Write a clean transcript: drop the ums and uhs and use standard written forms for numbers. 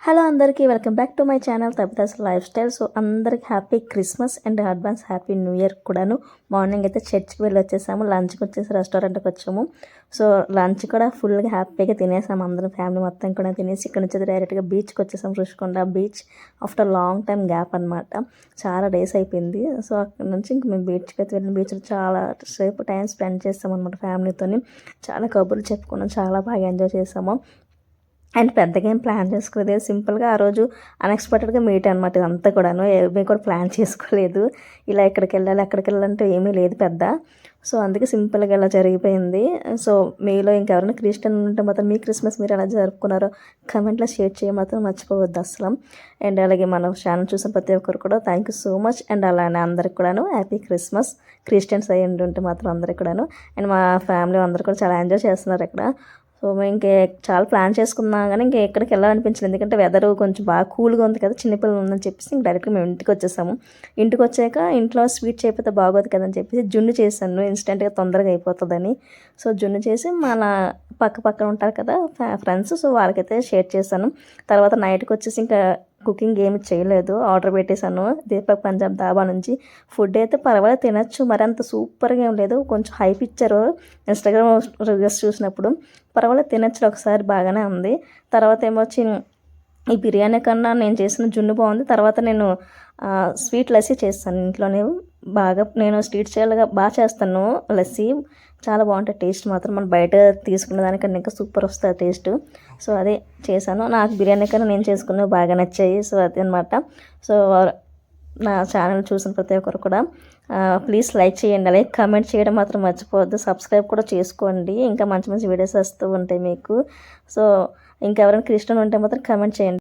Hello అందరికీ welcome back to my channel Tabitha's lifestyle. So అందరికి happy Christmas and advance happy new year కూడాను. Morning అయితే చర్చ్కి వెళ్ళి వచ్చేసాము, లంచ్కి వచ్చేసి రెస్టారెంట్కి వచ్చాము. సో లంచ్ కూడా ఫుల్గా హ్యాపీగా తినేసాము, అందరం ఫ్యామిలీ మొత్తం కూడా తినేసి ఇక్కడ నుంచి డైరెక్ట్గా బీచ్కి వచ్చేసాము. Rushikonda beach after long time gap అనమాట, చాలా డేస్ అయిపోయింది. సో అక్కడ నుంచి ఇంక మేము బీచ్కి అయితే వెళ్ళిన బీచ్లో చాలా సేపు టైం స్పెండ్ చేస్తాం అనమాట ఫ్యామిలీతో. చాలా కబుర్లు చెప్పుకున్నాం, చాలా బాగా ఎంజాయ్ చేసాము. అండ్ పెద్దగా ఏం ప్లాన్ చేసుకోలేదు, సింపుల్గా ఆ రోజు అన్ఎక్స్పెక్టెడ్గా మీట్ అనమాట. ఇదంతా కూడాను ఏమీ కూడా ప్లాన్ చేసుకోలేదు, ఇలా ఎక్కడికి వెళ్ళాలి అక్కడికి వెళ్ళాలంటే ఏమీ లేదు పెద్ద. సో అందుకే సింపుల్గా ఇలా జరిగిపోయింది. సో మీలో ఇంకెవరైనా క్రిస్టియన్ ఉంటే మాత్రం మీ క్రిస్మస్ మీరు ఎలా జరుపుకున్నారో కమెంట్లో షేర్ చేయ మాత్రం మర్చిపోవద్దు అసలు. అండ్ అలాగే మన ఛానల్ చూసిన ప్రతి ఒక్కరు కూడా thank you so much. And అలానే అందరికి కూడాను హ్యాపీ క్రిస్మస్. క్రిస్టియన్స్ అయ్యి ఉంటే మాత్రం అందరికి కూడాను. అండ్ మా ఫ్యామిలీ అందరూ కూడా చాలా ఎంజాయ్ చేస్తున్నారు ఇక్కడ. సో ఇంకే చాలా ప్లాన్ చేసుకున్నాం కానీ ఇంకా ఎక్కడికి వెళ్ళాలనిపించలేదు, ఎందుకంటే వెదర్ కొంచెం బాగా కూల్గా ఉంది కదా, చిన్నపిల్లలు ఉందని చెప్పేసి ఇంక డైరెక్ట్గా మేము ఇంటికి వచ్చేసాము. ఇంటికి వచ్చాక ఇంట్లో స్వీట్ చేయకపోతే బాగోదు కదని చెప్పేసి జున్ను చేశాను, ఇన్స్టెంట్గా తొందరగా అయిపోతుందని. సో జున్ను చేసి మన పక్కన ఉంటారు కదా ఫ్రెండ్స్, సో వాళ్ళకైతే షేర్ చేశాను. తర్వాత నైట్కి వచ్చేసి ఇంకా కుకింగ్ ఏమి చేయలేదు, ఆర్డర్ పెట్టేశాను దీపక్ పంజాబ్ ధాబా నుంచి. ఫుడ్ అయితే పర్వాలేదు, తినచ్చు, మరి అంత సూపర్గా ఏం లేదు, కొంచెం హైప్ ఇచ్చారు ఇన్స్టాగ్రామ్ రివ్యూస్ చూసినప్పుడు. పర్వాలేదు తినచ్చు ఒకసారి, బాగానే ఉంది. తర్వాత ఏమొచ్చి ఈ బిర్యానీ కన్నా నేను చేసిన జున్ను బాగుంది. తర్వాత నేను స్వీట్ లస్సీ చేస్తాను ఇంట్లోనే, నేను స్వీట్ చేయాలిగా బాగా చేస్తాను లస్సీ, చాలా బాగుంటుంది టేస్ట్ మాత్రం. మనం బయట తీసుకున్న దానికన్నా ఇంకా సూపర్ వస్తుంది టేస్ట్. సో అదే చేశాను, నాకు బిర్యానీ కన్నా నేను చేసుకున్నవి బాగా నచ్చాయి. సో అదే అనమాట. సో నా ఛానల్ చూసిన ప్రతి ఒక్కరు కూడా ప్లీజ్ లైక్ చేయండి, అలాగే కామెంట్ చేయడం మాత్రం మర్చిపోవద్దు, సబ్స్క్రైబ్ కూడా చేసుకోండి, ఇంకా మంచి మంచి వీడియోస్ వస్తూ ఉంటాయి మీకు. సో ఇంకెవరైనా క్రిస్టియన్ ఉంటే మాత్రం కామెంట్ చేయండి.